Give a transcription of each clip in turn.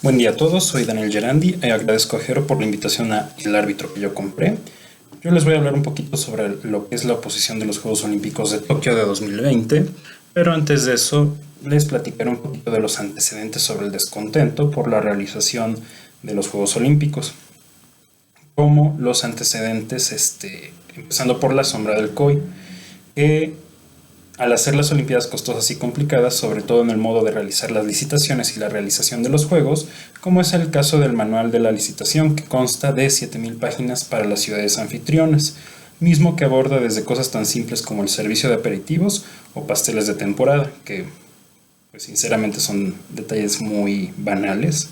Buen día a todos, soy Daniel Gerandi y agradezco a Jero por la invitación a El Árbitro que yo compré. Yo les voy a hablar un poquito sobre lo que es la oposición de los Juegos Olímpicos de Tokio de 2020, pero antes de eso les platicaré un poquito de los antecedentes sobre el descontento por la realización de los Juegos Olímpicos. Como los antecedentes, empezando por la sombra del COI, que al hacer las Olimpiadas costosas y complicadas, sobre todo en el modo de realizar las licitaciones y la realización de los Juegos, como es el caso del manual de la licitación, que consta de 7.000 páginas para las ciudades anfitrionas, mismo que aborda desde cosas tan simples como el servicio de aperitivos o pasteles de temporada, que pues sinceramente son detalles muy banales,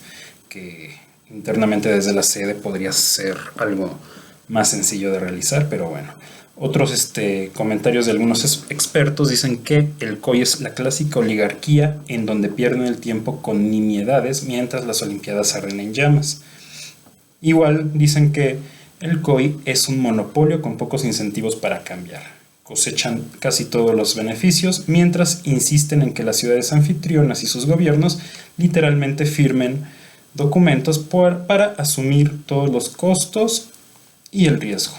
que internamente desde la sede podría ser algo más sencillo de realizar, pero bueno. Otros comentarios de algunos expertos dicen que el COI es la clásica oligarquía en donde pierden el tiempo con nimiedades mientras las Olimpiadas arden en llamas. Igual dicen que el COI es un monopolio con pocos incentivos para cambiar. Cosechan casi todos los beneficios mientras insisten en que las ciudades anfitrionas y sus gobiernos literalmente firmen documentos para asumir todos los costos y el riesgo.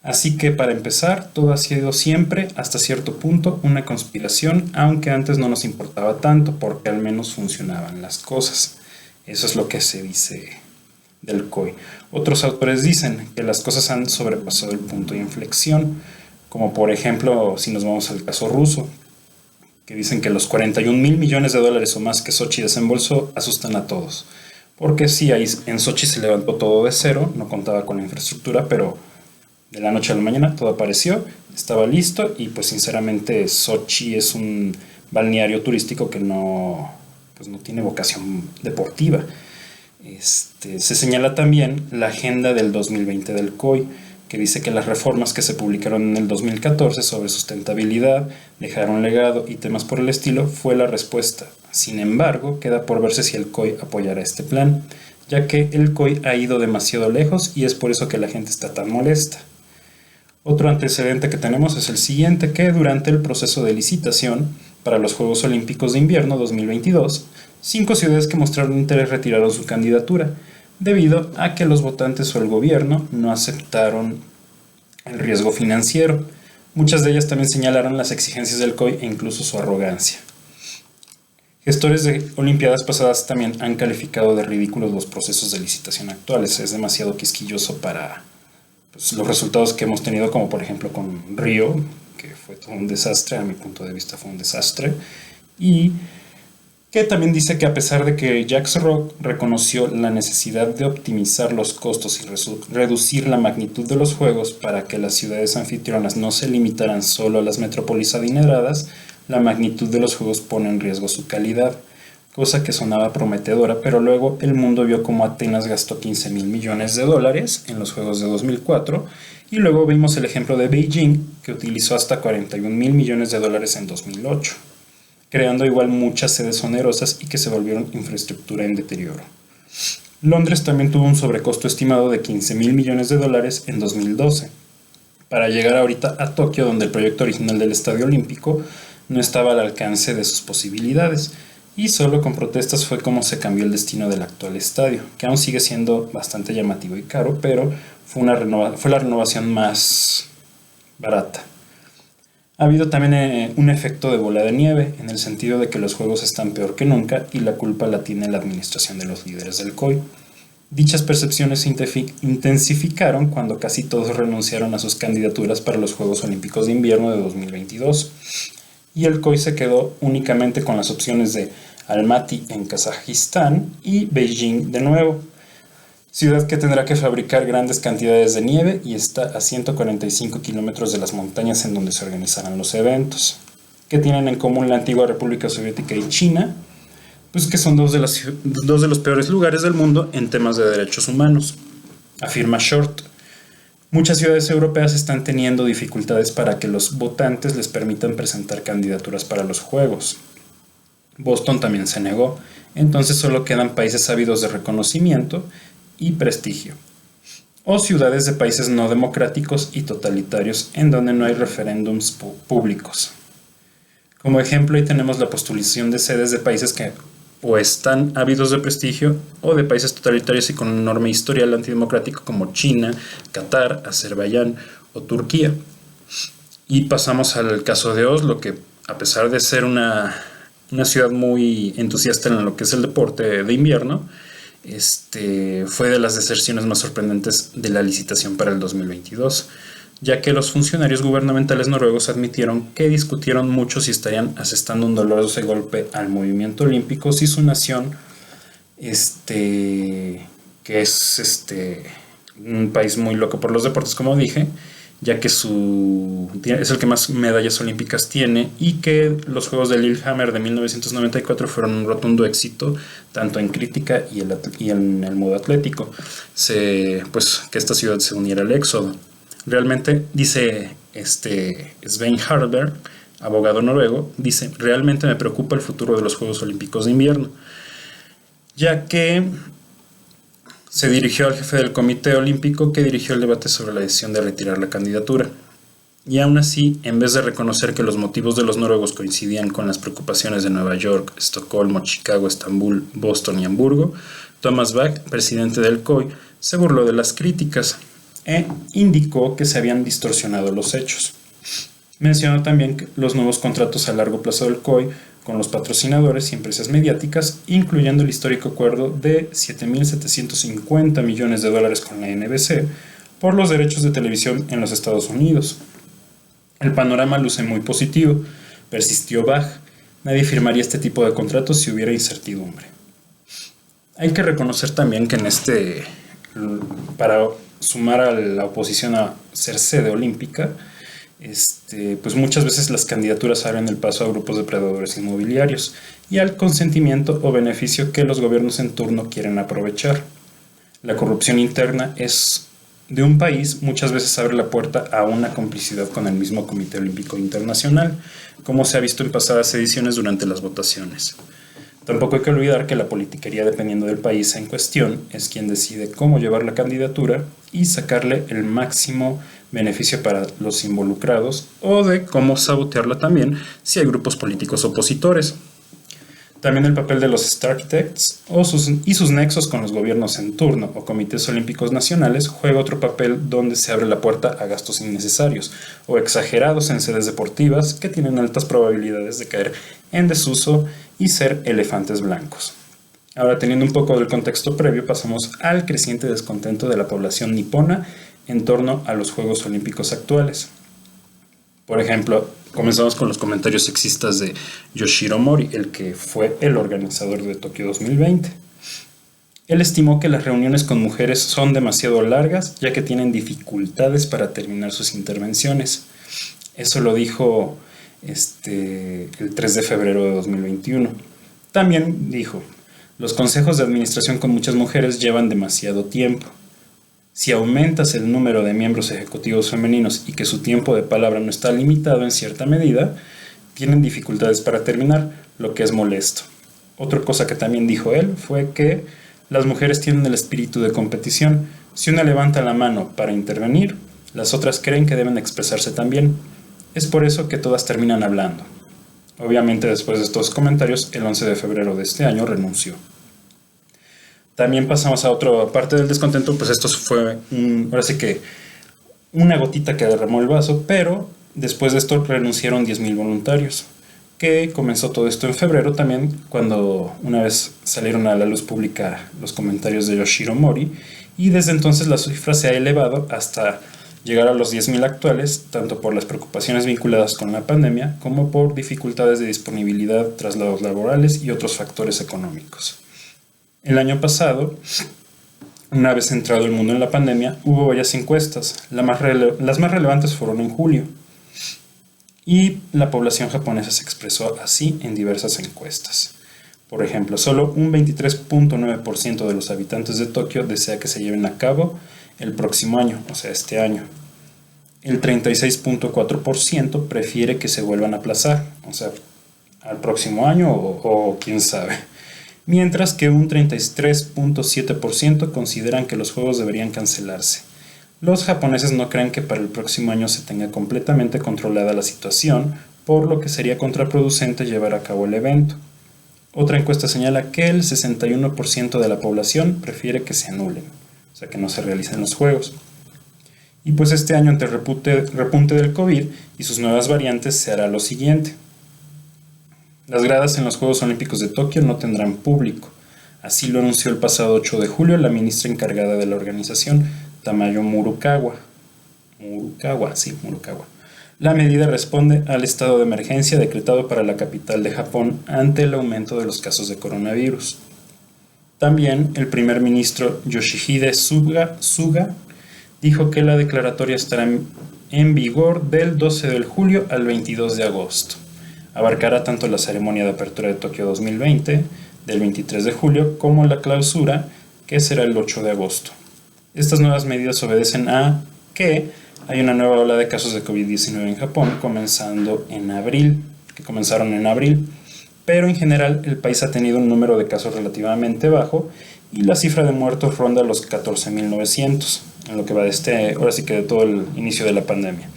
Así que para empezar, todo ha sido siempre, hasta cierto punto, una conspiración, aunque antes no nos importaba tanto porque al menos funcionaban las cosas. Eso es lo que se dice del COI. Otros autores dicen que las cosas han sobrepasado el punto de inflexión, como por ejemplo, si nos vamos al caso ruso, que dicen que los 41.000 millones de dólares o más que Sochi desembolsó asustan a todos. Porque sí, ahí en Sochi se levantó todo de cero, no contaba con la infraestructura, pero de la noche a la mañana todo apareció, estaba listo y pues sinceramente Sochi es un balneario turístico que no tiene vocación deportiva. Se señala también la agenda del 2020 del COI, que dice que las reformas que se publicaron en el 2014 sobre sustentabilidad, dejar un legado y temas por el estilo fue la respuesta. Sin embargo, queda por verse si el COI apoyará este plan, ya que el COI ha ido demasiado lejos y es por eso que la gente está tan molesta. Otro antecedente que tenemos es el siguiente, que durante el proceso de licitación para los Juegos Olímpicos de Invierno 2022, 5 ciudades que mostraron interés retiraron su candidatura, debido a que los votantes o el gobierno no aceptaron el riesgo financiero. Muchas de ellas también señalaron las exigencias del COI e incluso su arrogancia. Gestores de Olimpiadas pasadas también han calificado de ridículos los procesos de licitación actuales. Es demasiado quisquilloso para los resultados que hemos tenido, como por ejemplo con Río, que fue todo un desastre, a mi punto de vista fue un desastre, y que también dice que a pesar de que Jacques Roch reconoció la necesidad de optimizar los costos y reducir la magnitud de los juegos para que las ciudades anfitrionas no se limitaran solo a las metrópolis adineradas, la magnitud de los juegos pone en riesgo su calidad, cosa que sonaba prometedora, pero luego el mundo vio como Atenas gastó 15.000 millones de dólares en los Juegos de 2004, y luego vimos el ejemplo de Beijing, que utilizó hasta 41.000 millones de dólares en 2008, creando igual muchas sedes onerosas y que se volvieron infraestructura en deterioro. Londres también tuvo un sobrecosto estimado de 15.000 millones de dólares en 2012, para llegar ahorita a Tokio, donde el proyecto original del Estadio Olímpico no estaba al alcance de sus posibilidades, y solo con protestas fue como se cambió el destino del actual estadio, que aún sigue siendo bastante llamativo y caro, pero fue la renovación más barata. Ha habido también un efecto de bola de nieve, en el sentido de que los juegos están peor que nunca y la culpa la tiene la administración de los líderes del COI. Dichas percepciones se intensificaron cuando casi todos renunciaron a sus candidaturas para los Juegos Olímpicos de Invierno de 2022. Y el COI se quedó únicamente con las opciones de Almaty en Kazajistán y Beijing de nuevo, ciudad que tendrá que fabricar grandes cantidades de nieve y está a 145 kilómetros de las montañas en donde se organizarán los eventos. ¿Qué tienen en común la antigua República Soviética y China? Pues que son dos de los peores lugares del mundo en temas de derechos humanos, afirma Short. Muchas ciudades europeas están teniendo dificultades para que los votantes les permitan presentar candidaturas para los Juegos. Boston también se negó, entonces solo quedan países ávidos de reconocimiento y prestigio, o ciudades de países no democráticos y totalitarios en donde no hay referéndums públicos. Como ejemplo, ahí tenemos la postulación de sedes de países que o están ávidos de prestigio o de países totalitarios y con un enorme historial antidemocrático como China, Qatar, Azerbaiyán o Turquía. Y pasamos al caso de Oslo, que a pesar de ser una ciudad muy entusiasta en lo que es el deporte de invierno, fue de las deserciones más sorprendentes de la licitación para el 2022, ya que los funcionarios gubernamentales noruegos admitieron que discutieron mucho si estarían asestando un doloroso golpe al movimiento olímpico si su nación, que es un país muy loco por los deportes, como dije, ya que es el que más medallas olímpicas tiene, y que los Juegos de Lillehammer de 1994 fueron un rotundo éxito, tanto en crítica y en el modo atlético. Pues que esta ciudad se uniera al éxodo. Realmente, dice Svein Harberg, abogado noruego, dice: realmente me preocupa el futuro de los Juegos Olímpicos de invierno, ya que se dirigió al jefe del Comité Olímpico, que dirigió el debate sobre la decisión de retirar la candidatura. Y aún así, en vez de reconocer que los motivos de los noruegos coincidían con las preocupaciones de Nueva York, Estocolmo, Chicago, Estambul, Boston y Hamburgo, Thomas Bach, presidente del COI, se burló de las críticas e indicó que se habían distorsionado los hechos. Mencionó también que los nuevos contratos a largo plazo del COI con los patrocinadores y empresas mediáticas, incluyendo el histórico acuerdo de $7.750 millones con la NBC por los derechos de televisión en los Estados Unidos. El panorama luce muy positivo, persistió Bach. Nadie firmaría este tipo de contratos si hubiera incertidumbre. Hay que reconocer también que para sumar a la oposición a ser sede olímpica, pues muchas veces las candidaturas abren el paso a grupos depredadores inmobiliarios y al consentimiento o beneficio que los gobiernos en turno quieren aprovechar. La corrupción interna de un país muchas veces abre la puerta a una complicidad con el mismo Comité Olímpico Internacional, como se ha visto en pasadas ediciones durante las votaciones. Tampoco hay que olvidar que la politiquería, dependiendo del país en cuestión, es quien decide cómo llevar la candidatura y sacarle el máximo beneficio para los involucrados, o de cómo sabotearla también si hay grupos políticos opositores. También el papel de los Star Architects y sus nexos con los gobiernos en turno o comités olímpicos nacionales juega otro papel, donde se abre la puerta a gastos innecesarios o exagerados en sedes deportivas que tienen altas probabilidades de caer en desuso y ser elefantes blancos. Ahora, teniendo un poco del contexto previo, pasamos al creciente descontento de la población nipona en torno a los Juegos Olímpicos actuales. Por ejemplo, comenzamos con los comentarios sexistas de Yoshiro Mori, el que fue el organizador de Tokio 2020. Él estimó que las reuniones con mujeres son demasiado largas, ya que tienen dificultades para terminar sus intervenciones. Eso lo dijo el 3 de febrero de 2021. También dijo: los consejos de administración con muchas mujeres llevan demasiado tiempo. Si aumentas el número de miembros ejecutivos femeninos y que su tiempo de palabra no está limitado en cierta medida, tienen dificultades para terminar, lo que es molesto. Otra cosa que también dijo él fue que las mujeres tienen el espíritu de competición. Si una levanta la mano para intervenir, las otras creen que deben expresarse también. Es por eso que todas terminan hablando. Obviamente, después de estos comentarios, el 11 de febrero de este año renunció. También pasamos a otra parte del descontento, pues esto fue ahora sí que una gotita que derramó el vaso, pero después de esto renunciaron 10,000 voluntarios, que comenzó todo esto en febrero también, cuando una vez salieron a la luz pública los comentarios de Yoshiro Mori, y desde entonces la cifra se ha elevado hasta llegar a los 10,000 actuales, tanto por las preocupaciones vinculadas con la pandemia como por dificultades de disponibilidad, traslados laborales y otros factores económicos. El año pasado, una vez entrado el mundo en la pandemia, hubo varias encuestas. Las más relevantes fueron en julio. Y la población japonesa se expresó así en diversas encuestas. Por ejemplo, solo un 23.9% de los habitantes de Tokio desea que se lleven a cabo el próximo año, o sea, este año. El 36.4% prefiere que se vuelvan a aplazar, o sea, al próximo año o quién sabe. Mientras que un 33.7% consideran que los juegos deberían cancelarse. Los japoneses no creen que para el próximo año se tenga completamente controlada la situación, por lo que sería contraproducente llevar a cabo el evento. Otra encuesta señala que el 61% de la población prefiere que se anulen, o sea, que no se realicen los Juegos. Y pues este año, ante el repunte del COVID y sus nuevas variantes, se hará lo siguiente. Las gradas en los Juegos Olímpicos de Tokio no tendrán público. Así lo anunció el pasado 8 de julio la ministra encargada de la organización, Tamayo Murukawa. Murukawa. La medida responde al estado de emergencia decretado para la capital de Japón ante el aumento de los casos de coronavirus. También el primer ministro Yoshihide Suga dijo que la declaratoria estará en vigor del 12 de julio al 22 de agosto. Abarcará tanto la ceremonia de apertura de Tokio 2020, del 23 de julio, como la clausura, que será el 8 de agosto. Estas nuevas medidas obedecen a que hay una nueva ola de casos de COVID-19 en Japón, comenzaron en abril, pero en general el país ha tenido un número de casos relativamente bajo y la cifra de muertos ronda los 14.900, en lo que va de todo el inicio de la pandemia.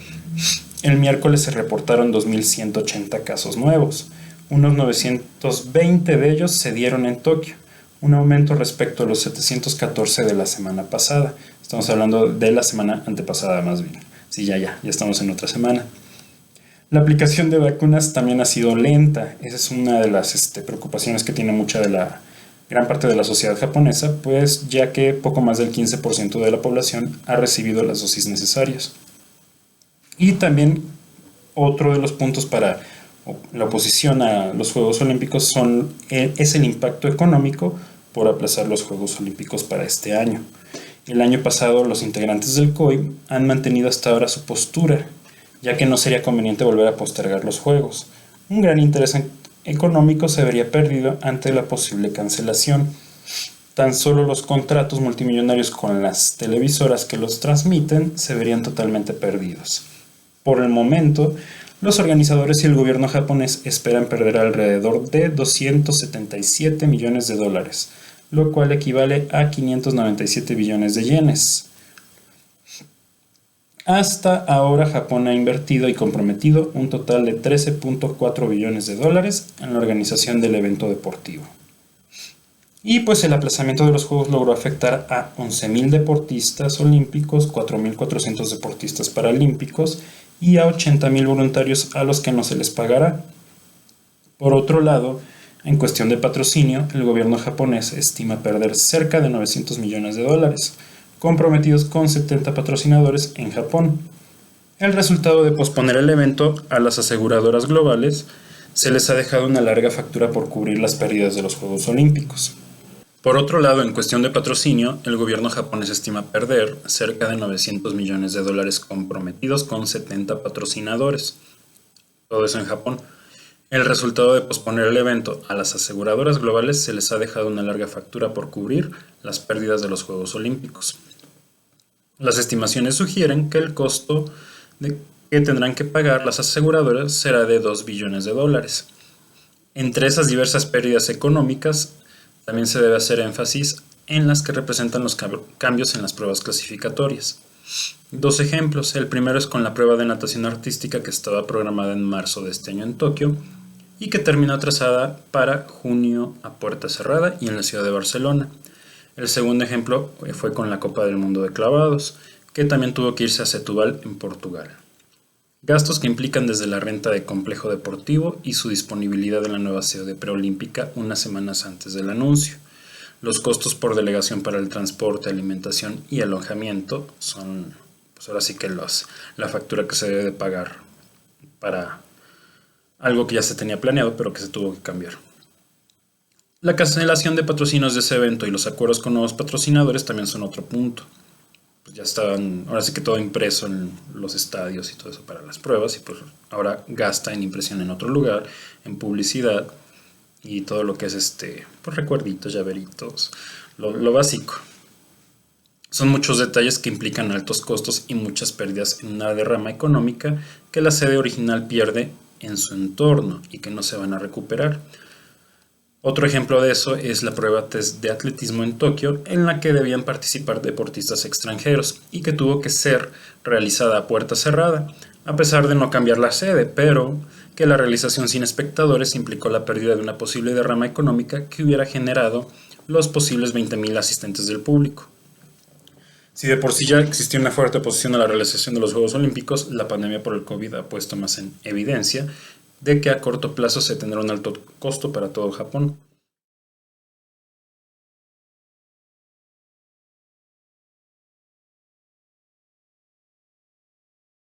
El miércoles se reportaron 2.180 casos nuevos. Unos 920 de ellos se dieron en Tokio, un aumento respecto a los 714 de la semana pasada. Estamos hablando de la semana antepasada más bien. Sí, ya estamos en otra semana. La aplicación de vacunas también ha sido lenta. Esa es una de las preocupaciones que tiene mucha de la gran parte de la sociedad japonesa, pues ya que poco más del 15% de la población ha recibido las dosis necesarias. Y también otro de los puntos para la oposición a los Juegos Olímpicos es el impacto económico por aplazar los Juegos Olímpicos para este año. El año pasado los integrantes del COI han mantenido hasta ahora su postura, ya que no sería conveniente volver a postergar los Juegos. Un gran interés económico se vería perdido ante la posible cancelación. Tan solo los contratos multimillonarios con las televisoras que los transmiten se verían totalmente perdidos. Por el momento, los organizadores y el gobierno japonés esperan perder alrededor de 277 millones de dólares, lo cual equivale a 597 billones de yenes. Hasta ahora Japón ha invertido y comprometido un total de 13.4 billones de dólares en la organización del evento deportivo. Y pues el aplazamiento de los Juegos logró afectar a 11.000 deportistas olímpicos, 4.400 deportistas paralímpicos y a 80.000 voluntarios a los que no se les pagará. Por otro lado, en cuestión de patrocinio, el gobierno japonés estima perder cerca de 900 millones de dólares, comprometidos con 70 patrocinadores en Japón. El resultado de posponer el evento a las aseguradoras globales se les ha dejado una larga factura por cubrir las pérdidas de los Juegos Olímpicos. Por otro lado, en cuestión de patrocinio, el gobierno japonés estima perder cerca de 900 millones de dólares comprometidos con 70 patrocinadores. Todo eso en Japón. El resultado de posponer el evento a las aseguradoras globales se les ha dejado una larga factura por cubrir las pérdidas de los Juegos Olímpicos. Las estimaciones sugieren que el costo que tendrán que pagar las aseguradoras será de 2 billones de dólares. Entre esas diversas pérdidas económicas, también se debe hacer énfasis en las que representan los cambios en las pruebas clasificatorias. Dos ejemplos. El primero es con la prueba de natación artística que estaba programada en marzo de este año en Tokio y que terminó atrasada para junio a puerta cerrada y en la ciudad de Barcelona. El segundo ejemplo fue con la Copa del Mundo de Clavados, que también tuvo que irse a Setúbal en Portugal. Gastos que implican desde la renta de complejo deportivo y su disponibilidad en la nueva sede preolímpica unas semanas antes del anuncio. Los costos por delegación para el transporte, alimentación y alojamiento son, pues ahora sí que la factura que se debe de pagar para algo que ya se tenía planeado pero que se tuvo que cambiar. La cancelación de patrocinios de ese evento y los acuerdos con nuevos patrocinadores también son otro punto. Pues ya estaban, ahora sí que todo impreso en los estadios y todo eso para las pruebas y pues ahora gasta en impresión en otro lugar, en publicidad y todo lo que es pues recuerditos, llaveritos, lo básico. Son muchos detalles que implican altos costos y muchas pérdidas en una derrama económica que la sede original pierde en su entorno y que no se van a recuperar. Otro ejemplo de eso es la prueba de atletismo en Tokio, en la que debían participar deportistas extranjeros y que tuvo que ser realizada a puerta cerrada, a pesar de no cambiar la sede, pero que la realización sin espectadores implicó la pérdida de una posible derrama económica que hubiera generado los posibles 20.000 asistentes del público. Si de por sí ya existía una fuerte oposición a la realización de los Juegos Olímpicos, la pandemia por el COVID ha puesto más en evidencia de que a corto plazo se tendrá un alto costo para todo Japón.